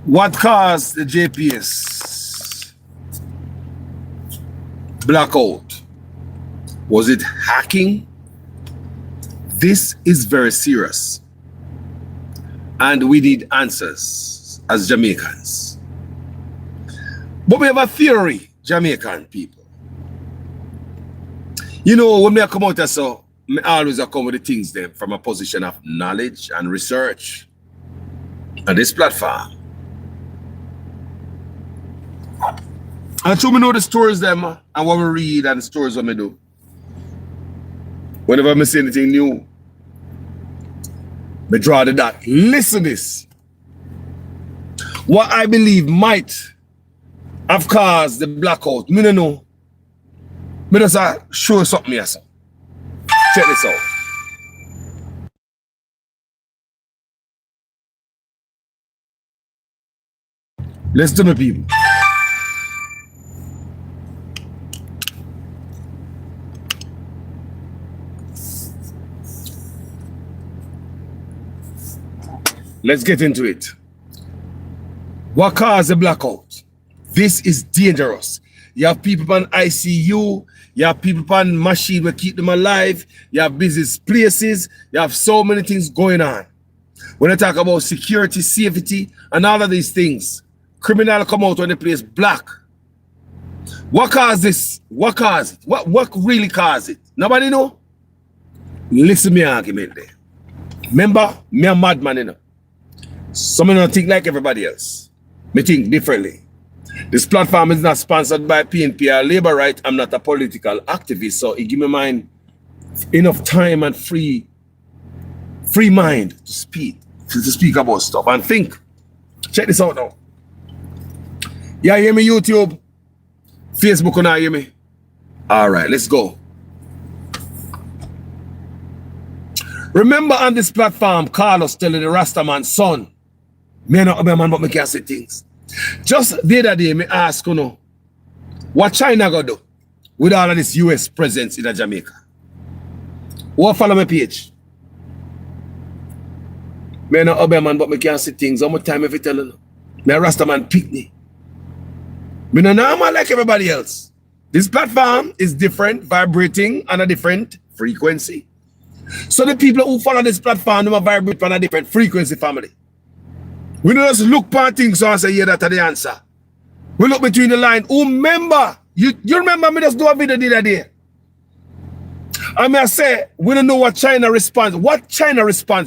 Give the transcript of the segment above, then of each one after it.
What caused the JPS blackout? Was it hacking? This is very serious. And we need answers as Jamaicans. But we have a theory, Jamaican people. You know, when I come out as so, I always come with the things them from a position of knowledge and research on this platform. And so we know the stories them and what we read and the stories what we do. Whenever I see anything new, I draw the dot. Listen to this. What I believe might have caused the blackout, me don't know. Me just show something here, sir. Check this out. Listen to me, people. Let's get into it. What caused the blackout? This is dangerous. You have people on ICU, you have people on machine that keep them alive, you have business places, you have so many things going on. When I talk about security, safety, and all of these things, criminal come out when the place black. What caused this? What caused it? What really caused it? Nobody know? Listen to me argument there. Remember, me a madman, you know. Some of them think like everybody else. Me think differently. This platform is not sponsored by PNP or Labor Right. I'm not a political activist, so it give me mind enough time and free mind to speak about stuff and think. Check this out now. Yeah, hear me YouTube? Facebook, you not hear me? All right, let's go. Remember on this platform, Carlos telling the Rastaman son, me not a man, but me can't say things. Just the other day, me ask you know, what China gonna do with all of this US presence in Jamaica? What follow my page? Me not a man, but me can't say things. How much time if you tell you? Me a Rastaman pickney. Me not normal like everybody else. This platform is different, vibrating on a different frequency. So the people who follow this platform, they vibrate on a different frequency, family. We don't just look for things and say, yeah, that's the answer. We look between the line. Who remember? You remember me just do a video the other day? I mean, I say, we don't know what China response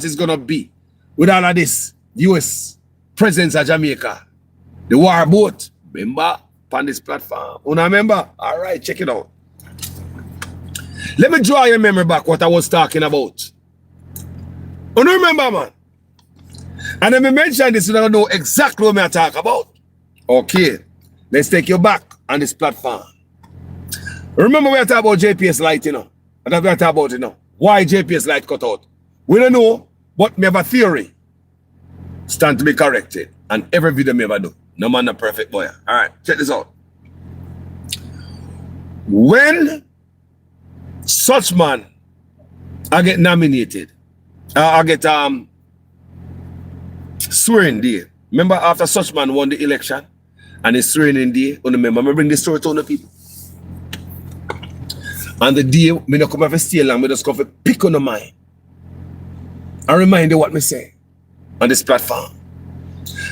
is going to be with all of this US presence at Jamaica. The war boat, remember, on this platform. You remember? All right, check it out. Let me draw your memory back what I was talking about. You remember, man? And then I mentioned this, you don't know exactly what I talk about. Okay, let's take you back on this platform. Remember we are talking about JPS light, you know? And that's what we are talking about, you know? Why JPS light cut out? We don't know, but we have a theory. Stand to be corrected. And every video we ever do. No man a perfect boy. All right, check this out. When such man I get nominated, I get swearing day. Remember after such man won the election and his swearing day, remember I bring this story to the people. And the day me not come have to stay long, me just come to pick on the mind. I remind you what me say on this platform.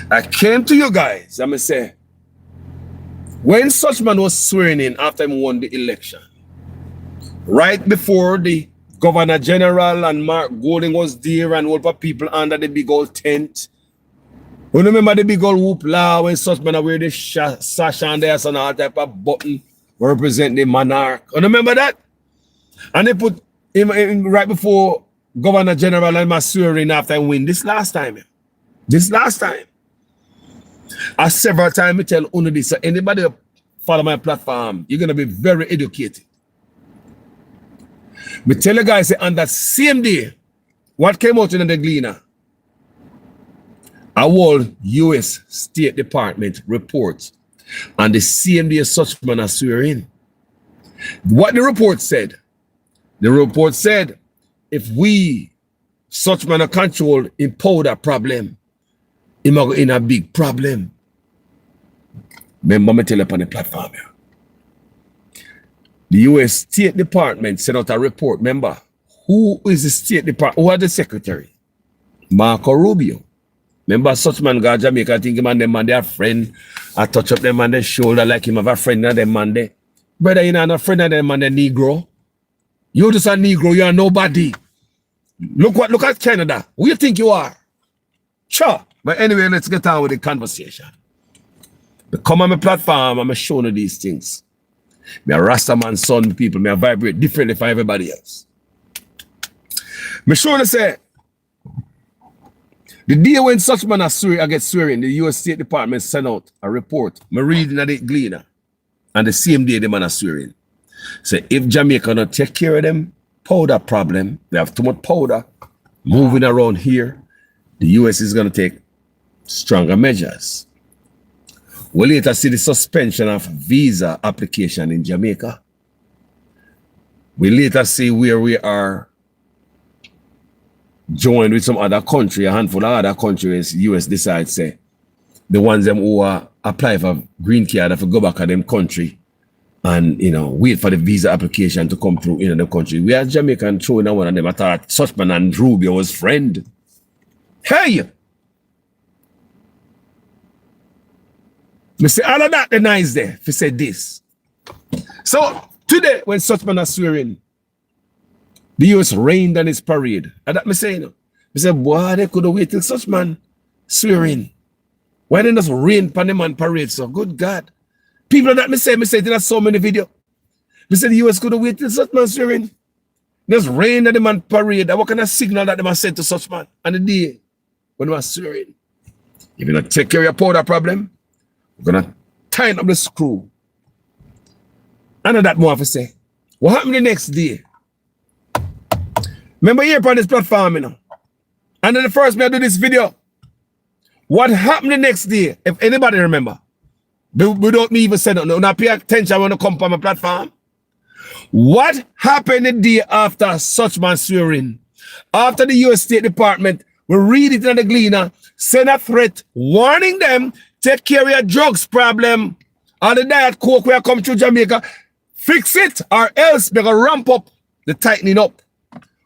I came to you guys and me say, when such man was swearing in after he won the election, right before the Governor General and Mark Golding was there and all the people under the big old tent. You remember the big old whoop law when such men wear the sash and there's and all type of button represent the monarch. You remember that? And they put him in right before Governor General and my swearing after I win this last time. This last time. I several times I tell only this. So anybody follow my platform, you're gonna be very educated. Me tell you guys on that same day, what came out in the Gleaner? A whole US State Department report on the same day such man as swear in. What the report said? The report said if we such man control in powder problem, He might go in a big problem. Remember me tell you upon the platform here. The US State Department sent out a report. Remember, who is the State Department? Who are the secretary? Marco Rubio. Remember, such man go to Jamaica, I think him and them man, they are friend. I touch up them on the shoulder like him have a friend of them man there. Brother, you know, not a friend of them man, the Negro. You just a Negro, you are nobody. Look at Canada. Who you think you are? Sure. But anyway, let's get on with the conversation. But come on my platform, I'm showing you these things. Me a Rastaman son people, me a vibrate differently from everybody else. Me sure to say, the day when such man I get swearing, the US State Department sent out a report. Me reading at the Gleaner. And the same day the man are swearing. So if Jamaica not take care of them powder problem, they have too much powder moving around here, the US is going to take stronger measures. We later see the suspension of visa application in Jamaica. We later see where we are joined with some other country, a handful of other countries. US decides say the ones them who apply for green card have to go back to them country and wait for the visa application to come through in the country. We are Jamaican throwing one of them. I thought Sussman and Rubio was friend. Hey! Me say all of that the nice there if he said this. So today when Sussman is swearing, the US rained on his parade. And that me say, me say, boy, they could have waited till Sussman swearing. Why didn't just rain on the man parade? So good God. People that me say there's so many videos. Me say the US could have waited till Sussman swearing. There's rain on the man parade. And what kind of signal that they must send to Sussman on the day when they were swearing? If you not take care of your powder problem, we're gonna tighten up the screw. I know that more to say. What happened the next day? Remember here on this platform, And then the first me I do this video. What happened the next day? If anybody remember, without me even saying no, not pay attention when I come on my platform. What happened the day after such man swearing? After the US State Department, we read it in the Gleaner, send a threat, warning them, take care of your drugs problem. All the diet coke will come through Jamaica. Fix it or else they're going to ramp up the tightening up.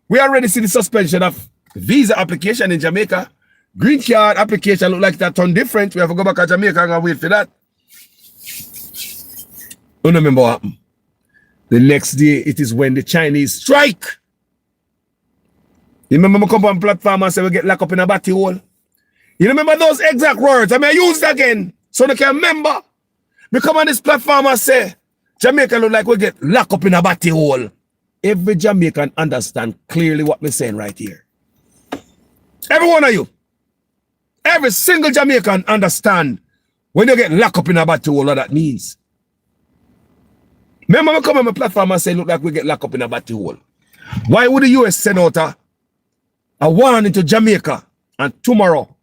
We already see the suspension of visa application in Jamaica. Green card application look like that turn different. We have to go back to Jamaica and wait for that. You remember what happened? The next day, it is when the Chinese strike. You remember me come on platform and say we get locked up in a batty hole? You remember those exact words? I use it again so they can remember. We come on this platform and say, Jamaica look like we get locked up in a batty hole. Every Jamaican understand clearly what we're saying right here. Every one of you. Every single Jamaican understand when you get locked up in a batty hole what that means. Remember, I come on my platform and say, look like we get locked up in a batty hole. Why would the US send out a warning to Jamaica and tomorrow,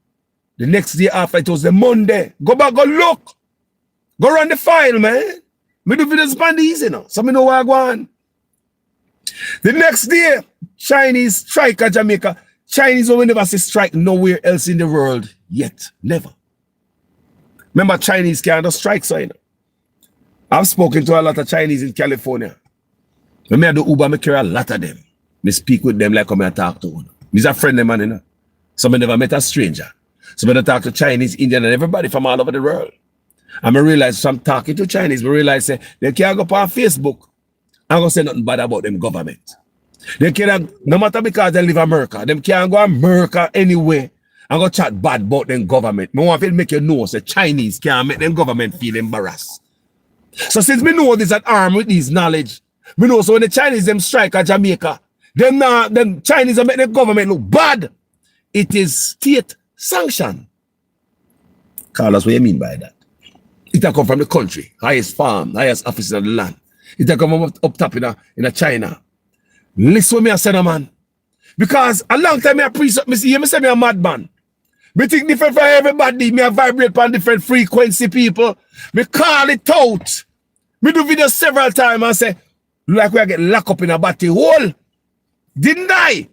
the next day after, it was the Monday, go back, go look. Go run the file, man. Me do videos on these, so me know where I go on. The next day, Chinese strike at Jamaica. Chinese will never see strike nowhere else in the world yet. Never. Remember, Chinese can't just strike, so I've spoken to a lot of Chinese in California. When I do Uber, I carry a lot of them. I speak with them like I talk to them. He's a friend of mine, So I never met a stranger. So I talk to Chinese, Indian, and everybody from all over the world. And I realize from talking to Chinese, I realize they can't go on Facebook. I'm going to say nothing bad about them government. They can't, no matter because they live in America, they can't go to America anyway and go chat bad about them government. I want to make you know, say Chinese can't make them government feel embarrassed. So since we know this at arm with this knowledge, we know so when the Chinese them strike at Jamaica, them Chinese are make the government look bad. It is state sanction. Carlos, what you mean by that? It come from the country, highest farm, highest officer of the land. It come from up top in a China. Listen to me, I said, man. Because a long time I preach, me say me a madman. Me think different from everybody. Me a vibrate on different frequency people. Me call it out. Me do videos several times and say, like we get locked up in a batty hole. Didn't I?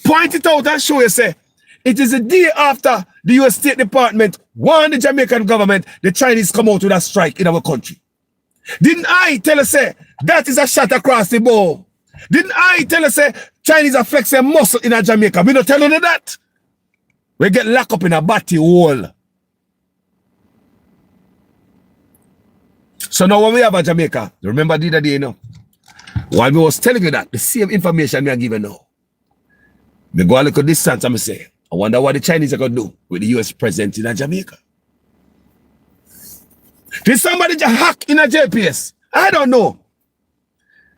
Point it out and show you, say, it is the day after the US State Department warned the Jamaican government, the Chinese come out with a strike in our country? Didn't I tell us say that is a shot across the bow? Didn't I tell us say Chinese are flexing muscle in a Jamaica? We not tell you that. We get locked up in a batty hole. So now when we have a Jamaica, remember the other day, you know, while we was telling you that, the same information we are giving now. We go a little distance and I say, I wonder what the Chinese are going to do with the US president in a Jamaica. Did somebody just hack in a JPS? I don't know.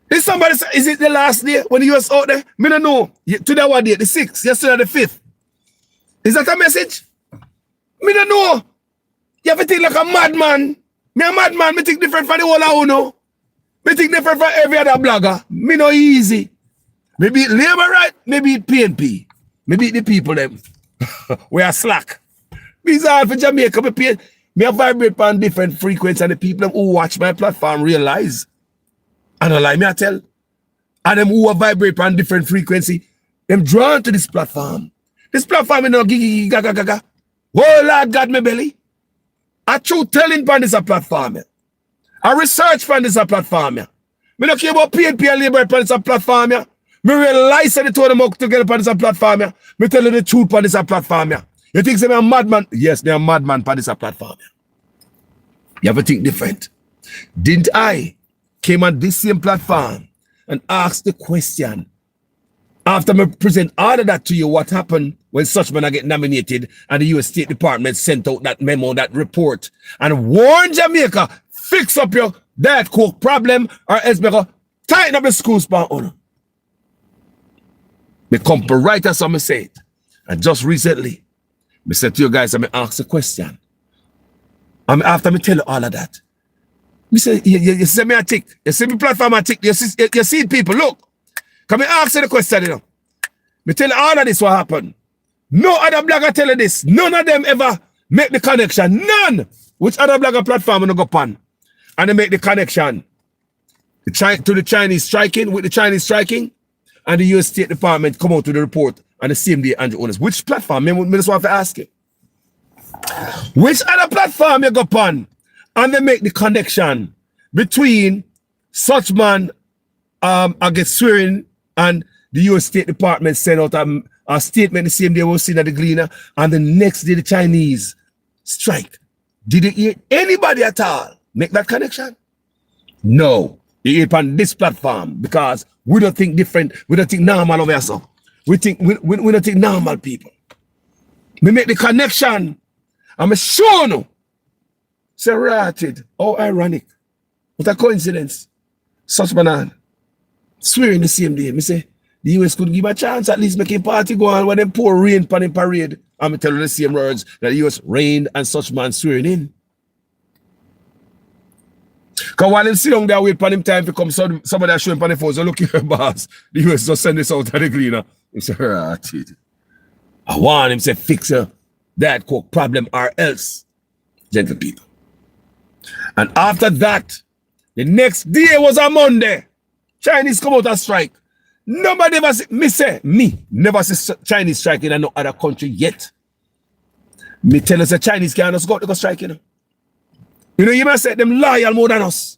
Did somebody say, is it the last day when the US out there? Me don't know. Today what day? The 6th, yesterday the 5th. Is that a message? Me don't know. You have to think like a madman. Me a madman, me think different from the whole of uno. Me think different from every other blogger. Me no easy. Me beat labor right, me beat PNP. Me beat the people them. We are slack. These are for Jamaica, me vibrate on different frequencies and the people who watch my platform realize. And I lie me I tell. And them who vibrate on different frequency, them drawn to this platform. This platform is no gigi gaga gaga. Oh Lord God me belly. I true telling on this platform. I research on this platform. Me don't care about PNP and labor on this platform. Me realize that they told them together on this platform. Me tell you the truth on this platform. You think they are madman? Yes, they are madman on this platform. You have to think different. Didn't I came on this same platform and asked the question after me present all of that to you, what happened when such men get nominated and the US State Department sent out that memo, that report, and warned Jamaica, fix up your Diet Coke problem or else we go tighten up the school span on. Me come to right as I say it. And just recently, me said to you guys, I me ask a question. And after me tell you all of that, me say, you see me a tick. You see me platform a tick. You see people, look. Can me ask you the question, you know? Me tell you all of this what happened. No other blogger tell you this. None of them ever make the connection. None. Which other blogger platform you go on? And they make the connection to the Chinese striking, with the Chinese striking, and the US State Department come out with the report on the same day Andrew owners. Which platform? Me just want to ask you. Which other platform you go on? And they make the connection between such man I get swearing and the US State Department sent out a statement the same day we were seen at the Gleaner, and the next day the Chinese strike. Did you hear anybody at all make that connection? No. You hear on this platform because we don't think different, we don't think normal over here. So we don't think normal people. We make the connection. I'm sure no. Say rated. Oh, ironic. What a coincidence. Such banana. Swearing the same day. Me say the US could give a chance at least make a party go on when they pour rain upon the parade. I'm telling you the same words that the US rained and such man swearing in. Because while him sit down there wait for him time to come, somebody are showing on the phone, so look here, boss. The US just send this out of the Gleaner. He said, I want him to fix that coke problem or else. Gentle people. And after that, the next day was a Monday. Chinese come out and strike. Nobody ever see, me never see Chinese striking in no other country yet. Me tell us the Chinese can't just go to strike, you know. You know, you must say them loyal more than us.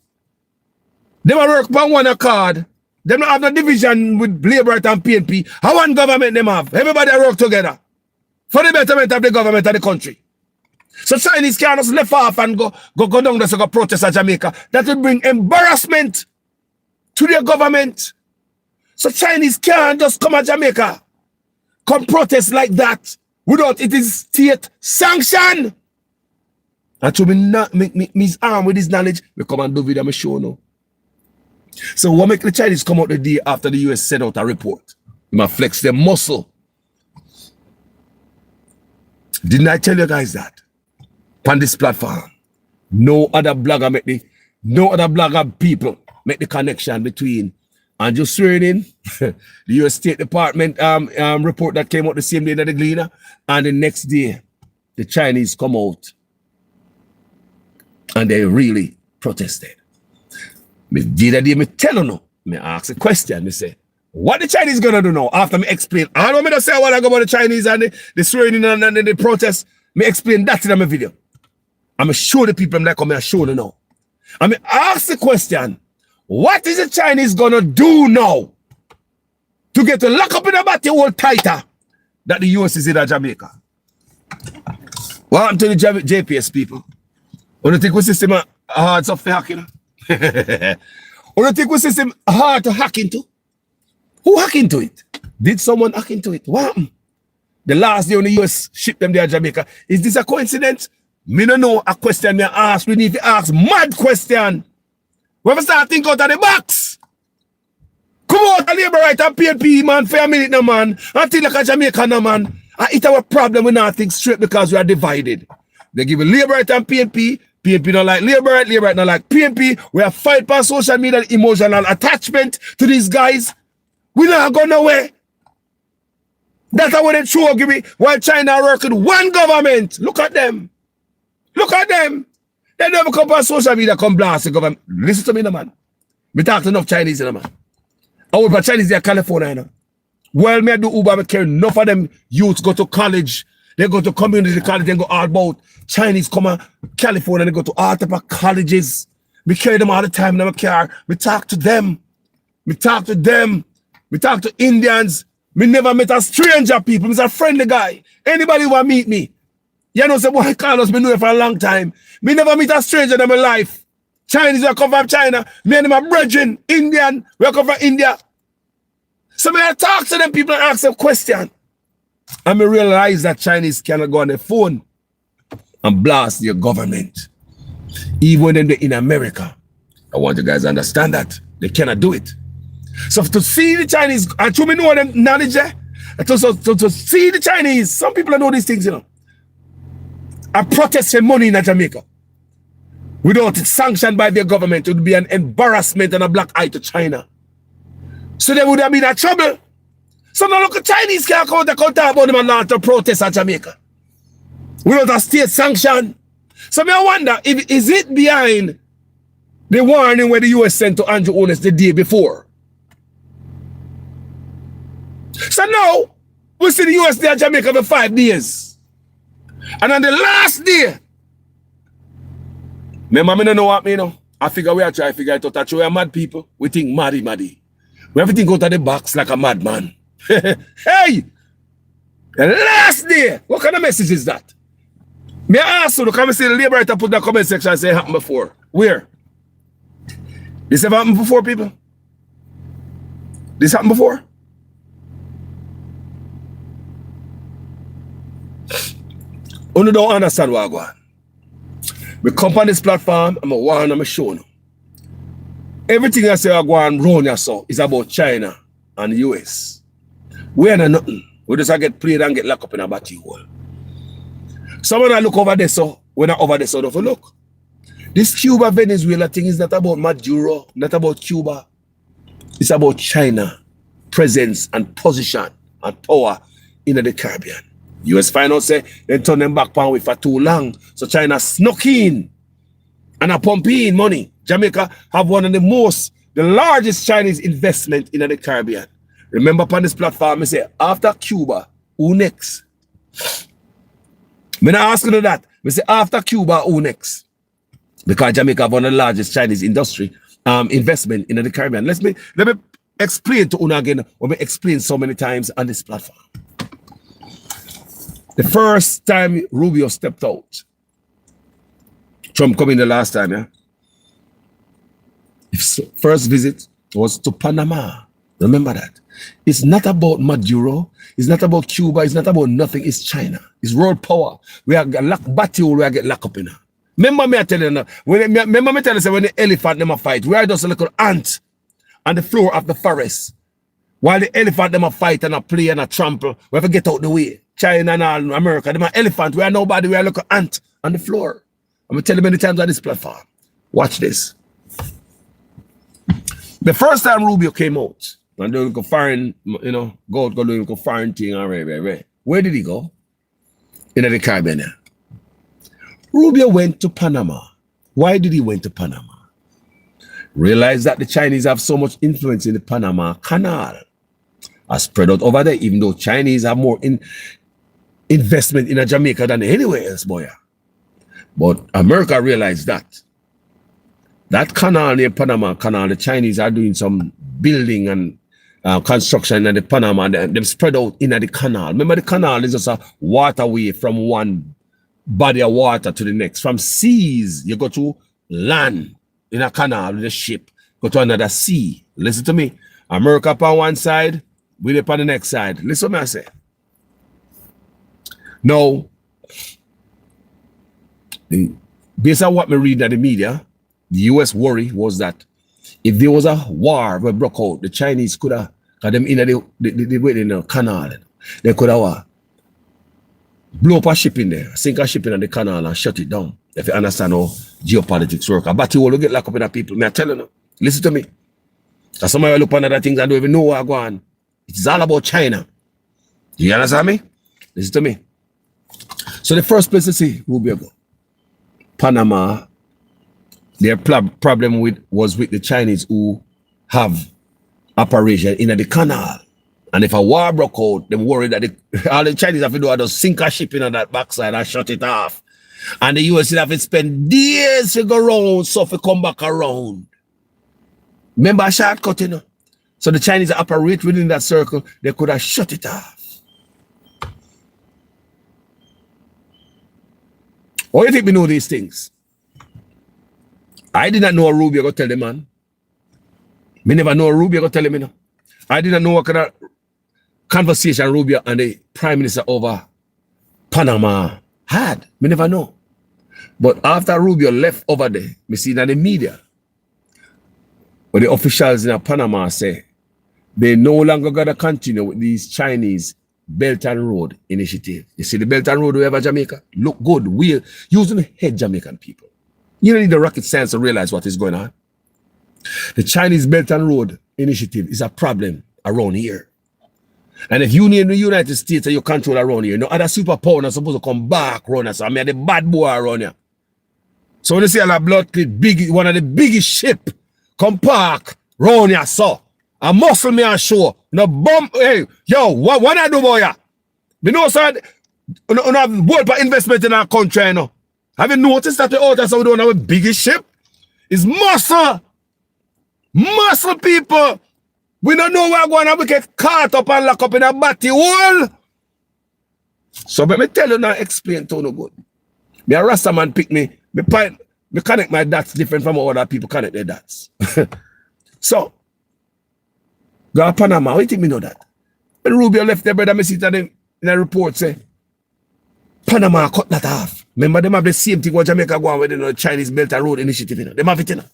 Them work on one accord. Them don't have no division with labor and PNP. How one government them have? Everybody work together for the betterment of the government of the country. So Chinese can't just left off and go down there to go protest at Jamaica. That will bring embarrassment to their government. So Chinese can't just come at Jamaica, come protest like that without it is state sanction. And to me arm with this knowledge, we come and do video me show now. So what make the Chinese come out the day after the US sent out a report? They must flex their muscle. Didn't I tell you guys that? On this platform, no other blogger people make the connection between and just swearing in the US State Department report that came out the same day that the Gleaner, and the next day the Chinese come out and they really protested. Me tell you no. Me ask a question. Me say, what the Chinese gonna do now? After me explain, I don't mean to say what I go about the Chinese and the swearing in and the protest. Me explain that in my video. I'm show the people like I'm show them now. I'm ask the question, what is the Chinese gonna do now to get to lock up in the body world tighter that the US is in Jamaica? What happened to the JPS people? When you think we system hard stuff for hacking? When you think we system hard to hack into? Who hack into it? Did someone hack into it? What happened? The last day when the US shipped them there to Jamaica. Is this a coincidence? Me don't know a question me ask. We need to ask mad question. We have to start thinking out of the box. Come out of labor right and PNP, man, for a minute, no, man. Until like a Jamaican, no, man. And it's our problem. We not think straight because we are divided. They give a labor right and PNP. PNP don't like labor right don't like PNP. We have fight for social media emotional attachment to these guys. We not go nowhere. That's what they show give me. While China working one government. Look at them. Look at them. They never come on social media, come blast the government. Listen to me, no, man. Me talk to enough Chinese, no, man. I work for Chinese in California, you know. Well, me do Uber, I care enough of them youths go to college. They go to community college, they go all about. Chinese come to California, they go to all type of colleges. Me carry them all the time in my car. Me talk to them. Me talk to them. Me talk to Indians. Me never met a stranger people. Me's a friendly guy. Anybody want meet me? You know, say, boy, Carlos, me know it for a long time. Me never meet a stranger in my life. Chinese will come from China. Me and my brethren, Indian, will come from India. So me I talk to them people and ask them question. And me realize that Chinese cannot go on their phone and blast their government. Even when they're in America. I want you guys to understand that. They cannot do it. So to see the Chinese, and to me know them knowledge there, to see the Chinese, some people know these things, you know. I protest for money in Jamaica. Without it sanctioned by their government, it would be an embarrassment and a black eye to China. So they would have been in trouble. So now look at Chinese can't come talk about them and launch a protest at Jamaica. Without a state sanction. So I wonder, is it behind the warning where the US sent to Andrew Onis the day before? So now, we see the US there at Jamaica for 5 days. And on the last day, remember, I don't know what me know. I figure we are trying to figure it out. That we are mad people. We think maddy. We have to think out of the box like a madman. Hey! The last day, what kind of message is that? May I ask you to come and see the liberator put in the comment section and say it happened before. Where? This ever happened before, people? This happened before? You don't understand what I go on. We come on this platform, I'm a warn, I'm a show you. Everything I say I go on round yourself is about China and the US. We are nothing. We just get played and get locked up in a batty hole. Someone I look over there, so when I over there, so don't look. This Cuba Venezuela thing is not about Maduro, not about Cuba. It's about China presence and position and power in the Caribbean. US finance say they turn them back pound for too long. So China snuck in and a pumping money. Jamaica have one of the largest Chinese investment in the Caribbean. Remember upon this platform, I say after Cuba, who next? I'm not asking you that. I say after Cuba, who next? Because Jamaica have one of the largest Chinese industry investment in the Caribbean. Let me explain to Una again what we explained so many times on this platform. The first time Rubio stepped out, Trump coming the last time, yeah? His first visit was to Panama. Remember that. It's not about Maduro. It's not about Cuba. It's not about nothing. It's China. It's world power. We are locked battle. We are get locked up in her. Remember me I tell you now. When the elephant them a fight, we are just a little ant on the floor of the forest. While the elephant them a fight and a play and a trample, we have to get out the way. China and all America, them are elephant. We are nobody. We are like an ant on the floor. I'm gonna tell you many times on this platform. Watch this. The first time Rubio came out, and they go foreign, you know, go do foreign thing and right. Where did he go? In the Caribbean. Rubio went to Panama. Why did he went to Panama? Realize that the Chinese have so much influence in the Panama Canal. Are spread out over there, even though Chinese have more investment in a Jamaica than anywhere else, boy. But America realized that. That canal near Panama Canal, the Chinese are doing some building and construction in the Panama, and them spread out in the canal. Remember, the canal is just a waterway from one body of water to the next. From seas, you go to land in a canal with a ship, go to another sea. Listen to me. America upon one side, we upon the next side. Listen to me, I say. Now, based on what we read in the media, the US worry was that if there was a war that broke out, the Chinese could have got them in the canal. They could have blow up a ship in there, sink a ship in the canal and shut it down. If you understand how geopolitics work. But you will get locked up in the people. Me I tell you, listen to me. Because some of you look at other things and don't even know what going on. It's all about China. You understand me? Listen to me. So the first place to see Rubio go, Panama, their problem was with the Chinese who have operation in the canal. And if a war broke out, them worried that all the Chinese have to do is just sink a ship in that backside and shut it off. And the US would have to spend days to go around so if we come back around. Remember a shortcut, you know? So the Chinese operate within that circle, they could have shut it off. Why do you think we know these things? I did not know Rubio go tell the man. Me never know Rubio go tell him, you know. I didn't know what kind of conversation Rubio and the Prime Minister over Panama had. Me never know. But after Rubio left over there, me see that the media, but the officials in Panama say they no longer gotta continue with these Chinese Belt and Road initiative. You see the Belt and Road we have at Jamaica? Look good. We're using the head Jamaican people. You don't need the rocket science to realize what is going on. The Chinese Belt and Road initiative is a problem around here. And if you need the United States and you control around here, no other superpower are supposed to come back around us. I mean, the bad boy around here. So when you see a lot of blood, one of the biggest ship come park around here, so a muscle me and show. No bomb, hey, yo, what I do, boy? You know, sir, you have world for investment in our country, you know. Have you noticed that the others we don't have a biggest ship? It's muscle. Muscle people. We don't know where we're going to get caught up and locked up in a batty hole. So let me tell you now, explain to no good. Me a Rasta man pick me. Me connect my dots different from how other people connect their dots. So, go to Panama. Why do you think me know that? When Rubio left there, brother, me see that in a report say, Panama cut that off. Remember, them have the same thing what Jamaica go on with the Chinese Belt and Road Initiative. You know? Them have it, you know?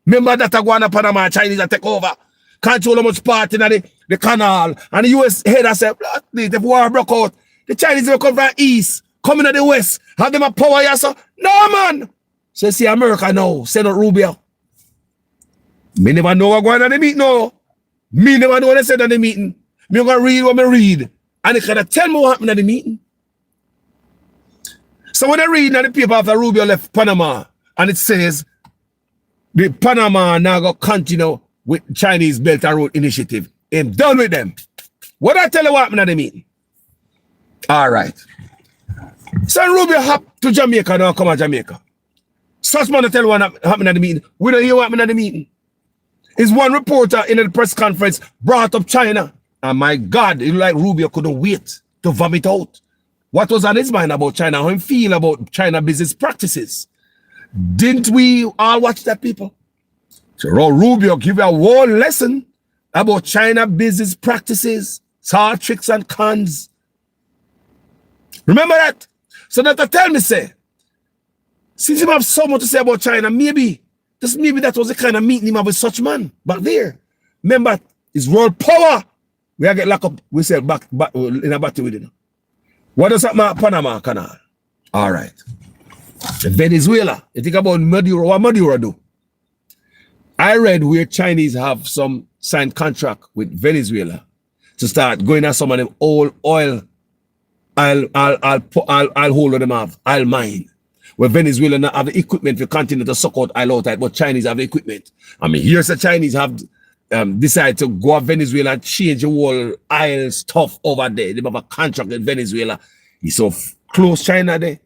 Remember that go on to Panama, Chinese are take over. Control how much part in the canal. And the US head has said, if war broke out, the Chinese will come from the east, coming to the west, have them a power here, so no man. So see America now, send out Rubio. Me never know what going on the meeting now. Me never know what they said at the meeting. Me gonna read what me read. And they can tell me what happened at the meeting. So when I read in the paper after Rubio left Panama, and it says the Panama now go continue with Chinese Belt and Road Initiative. I'm done with them. What I tell you what happened at the meeting? All right. So Rubio hop to Jamaica now come to Jamaica. Such man to tell what happened at the meeting. We don't hear what happened at the meeting. Is one reporter in the press conference brought up China. And my God, it like Rubio couldn't wait to vomit out. What was on his mind about China? How he feel about China business practices? Didn't we all watch that, people? So Rubio give you a whole lesson about China business practices, all tricks and cons. Remember that? So that I tell me, say, since you have so much to say about China, maybe that was the kind of meeting him have with such man back there. Remember, it's world power. We get locked up, we say back in a battle with it. What does that mean, Panama Canal? All right. Venezuela. You think about Maduro, what Maduro do? I read where Chinese have some signed contract with Venezuela to start going at some of them old oil. I'll hold them off. I'll mine. Where Venezuela not have the equipment to continue to suck out oil out, but Chinese have the equipment. I mean, here's the Chinese have decided to go to Venezuela and change the whole oil stuff over there. They have a contract with Venezuela. He's so close China there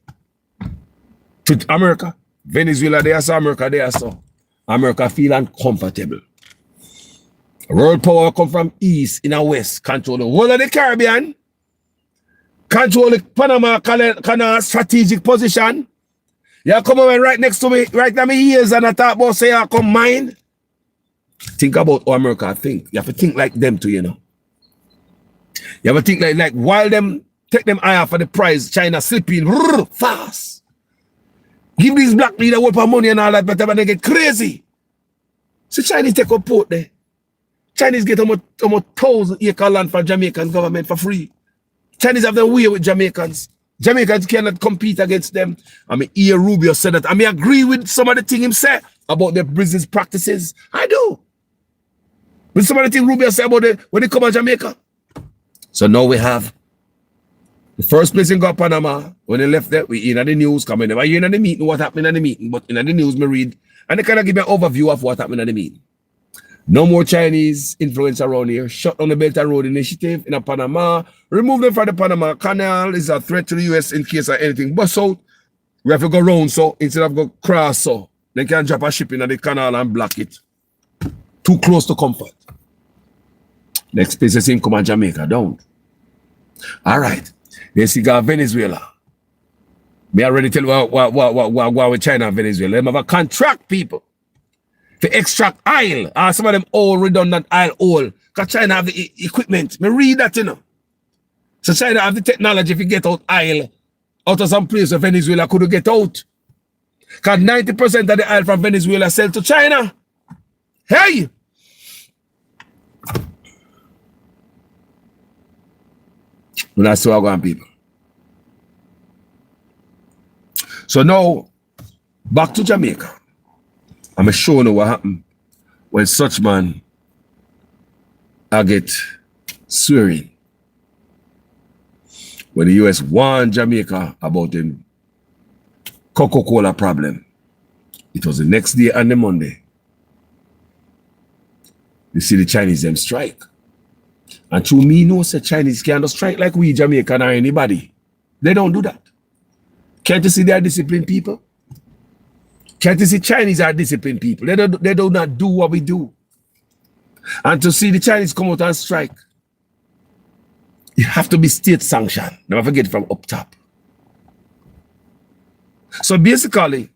to America. Venezuela there, so America there, so America feel uncomfortable. World power come from east in a west, control the whole of the Caribbean, control the Panama Canal strategic position. You come over right next to me, right now my ears, and I talk about say I come mine. Think about how America think. You have to think like them too, you know. You have to think like while them take them eye off for the prize, China slipping fast. Give these black leaders worth of money and all that, but they get crazy. So Chinese take up port there. Chinese get almost 1,000 acre land from Jamaican government for free. Chinese have their way with Jamaicans. Jamaicans cannot compete against them. I mean, Rubio said that. I mean, I agree with some of the things him said about their business practices. I do. With some of the things Rubio said about when they come to Jamaica. So now we have the first place in Panama. When they left there, we in the news. Come in, never hear in the meeting what happened in the meeting, but in the news we read, and they kind of give me an overview of what happened in the meeting. No more Chinese influence around here. Shut down the Belt and Road Initiative in Panama. Remove them from the Panama Canal. Is a threat to the U.S. in case of anything bust out. We have to go round so instead of go cross so. They can drop a ship in the canal and block it. Too close to comfort. Next place is in come on Jamaica. Don't. All right. They see got Venezuela. Me already tell you what with China and Venezuela. They have a contract people to extract oil. Some of them all redundant oil. Because China have the equipment. Me read that, you know. So China have the technology if you get out oil out of some place where Venezuela could get out. Because 90% of the oil from Venezuela sell to China. Hey! When I saw Wagwan people. So now, back to Jamaica. I'm showing you what happened when such man I get swearing. When the US warned Jamaica about the Coca-Cola problem. It was the next day and the Monday. You see the Chinese them strike. And to me, no, say Chinese can't strike like we Jamaican or anybody. They don't do that. Can't you see they are disciplined people? Can't you see Chinese are disciplined people? They do not do what we do. And to see the Chinese come out and strike, you have to be state sanctioned. Never forget it from up top. So basically,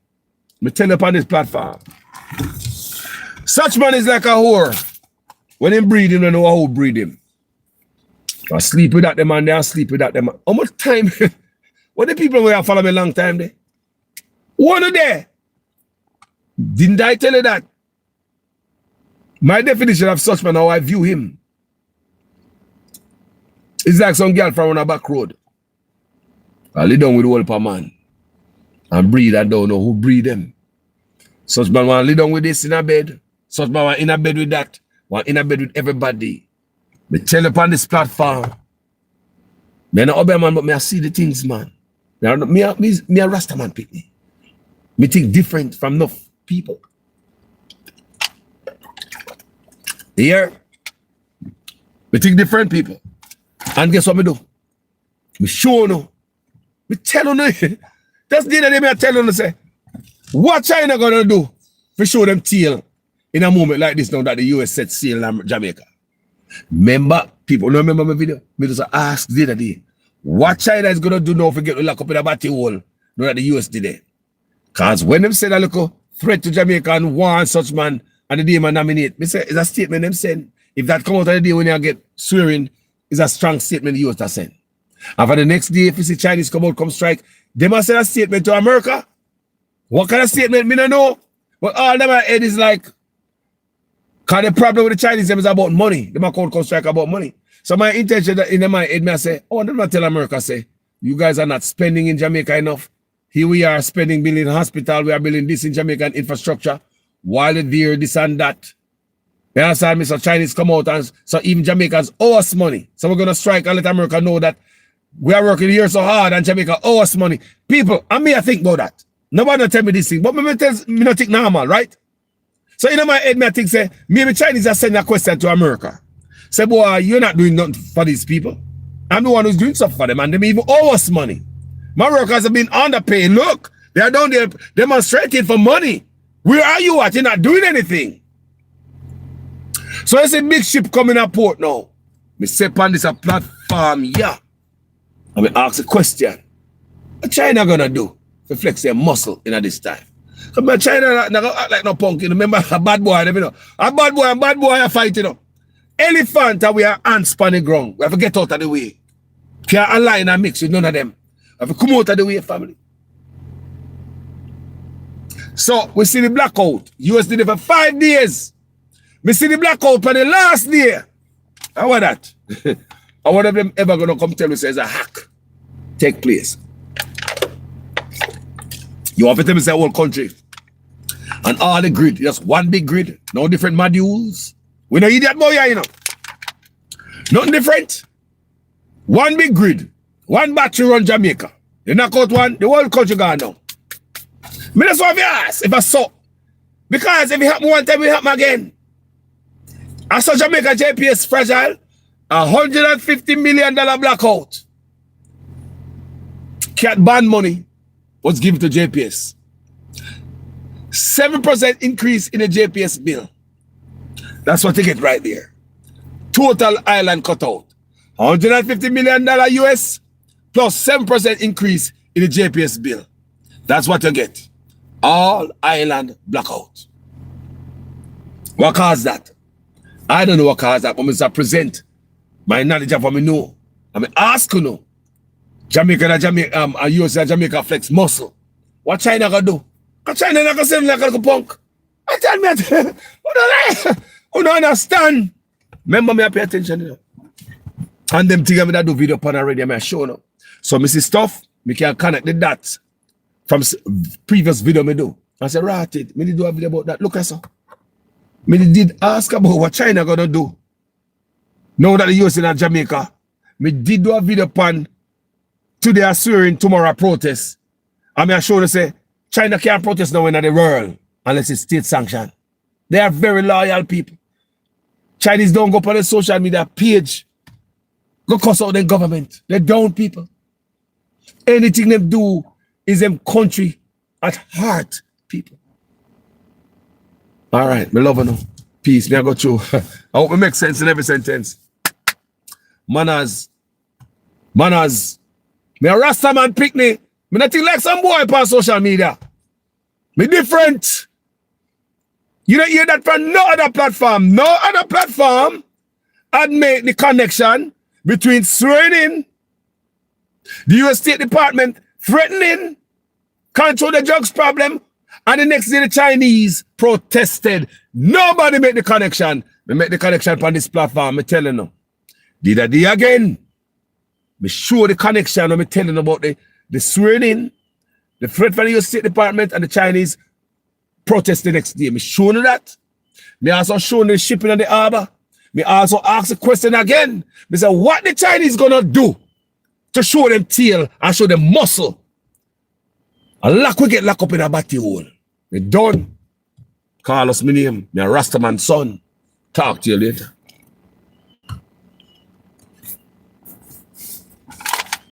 me tell you upon this platform, such man is like a whore. When him breed him, you know how breed him. I sleep without them and they are sleep without them. How much time? What the people who have followed me a long time there? One of there. Didn't I tell you that? My definition of such man, how I view him, is like some girl from on a back road. I lay down with the whole man and breed. I don't know who breed them. Such man want to lay down with this in a bed. Such man want in a bed with that. Want in a bed with everybody. Me tell upon this platform. Me not obey man, but me I see the things, man. Me a Rasta man pickney. Me think different from enough people. Here, me think different people. And guess what me do? Me show you. Me tell you. That's the day me I tell you, say, what China gonna do for show them tail in a moment like this now that the US set sail in Jamaica? Remember, people don't remember my video? Me just ask the other day, what China is gonna do now if we get locked up in a batty hole now that the US did it? Because when them said a little threat to Jamaica and warn such man and the day man nominate, me say it's a statement them send. If that come out of the day when you get swearing, it's a strong statement the US has sent. And for the next day, if you see Chinese come out, come strike, they must send a statement to America. What kind of statement? Me don't know. But all them head is like, because the problem with the Chinese them is about money. They might come strike about money. So my intention in my head, me I say, oh, I'm not tell America, say, you guys are not spending in Jamaica enough. Here we are spending, building a hospital, we are building this in Jamaican infrastructure. While there, this and that. You understand me? So Chinese come out and so even Jamaicans owe us money. So we're gonna strike and let America know that we are working here so hard and Jamaica owe us money. People, and me I think about that. Nobody tell me this thing, but me not think normal, right? So in my head, me I think say, maybe Chinese are sending a question to America. Say, boy, you're not doing nothing for these people. I'm the one who's doing stuff for them, and them even owe us money. My workers have been underpaid. Look, they are down there demonstrating for money. Where are you at? You're not doing anything. So it's a big ship coming at port now. Me say on this a platform, yeah. And me ask a question. What China gonna do to flex their muscle in this time? Because China not gonna act like no punk, you know. Remember a bad boy, you know. A bad boy and bad boy are fighting, you know. Elephant and we are ants on the ground. We have to get out of the way. Can't align and mix with none of them. We have to come out of the way, family. So we see the blackout. US did it for 5 days. We see the blackout on the last day. How was that? How one of them ever gonna come tell me says a hack take place? You want to tell me say whole country and all the grid, just one big grid, no different modules. We don't idiot boy, you know. Nothing different. One big grid, one battery run Jamaica. You knock out one, the whole country gone now. Me just want to ask if I saw. Because if it happen one time, it happen again. I saw Jamaica JPS fragile, $150 million blackout. Cat ban money was given to JPS. 7% increase in the JPS bill. That's what you get right there. Total island cut out. $150 million US plus 7% increase in the JPS bill. That's what you get. All island blackout. What caused that? I don't know what caused that, but I present my knowledge of what I know. I ask you know. Jamaica and US and Jamaica flex muscle. What China gonna do? Because China not gonna send like a punk. I tell me, you don't understand. Remember me, I pay attention, you know. And them things that do video upon already, I show now. So me see stuff, me can connect the dots from previous video me do. I say, right, me did do a video about that. Look at so. Me did ask about what China gonna do. Now that the US in Jamaica, me did do a video upon today are swearing tomorrow protest. And me show you say, China can't protest now in the world unless it's state sanctioned. They are very loyal people. Chinese don't go on the social media page. Go cuss out the government. They're down people. Anything they do is them country at heart people. All right, me love you. Peace. Me I go through. I hope it makes sense in every sentence. Mannaz. Me a Rasta man pickney. Me nothing like some boy on social media. Me different. You don't hear that from no other platform. No other platform had made the connection between swearing in, the US State Department threatening, control the drugs problem, and the next day the Chinese protested. Nobody made the connection. We make the connection on this platform. Me telling you. Did I do again? Me show the connection and me telling about the swearing in, the threat from the US State Department and the Chinese protest the next day. Me showing you that. Me also showing the shipping on the harbor. Me also ask the question again. Me say, what the Chinese gonna do to show them tail and show them muscle? A lock we get locked up in a batty hole. Me done. Call us my name. Me a Rastaman son. Talk to you later.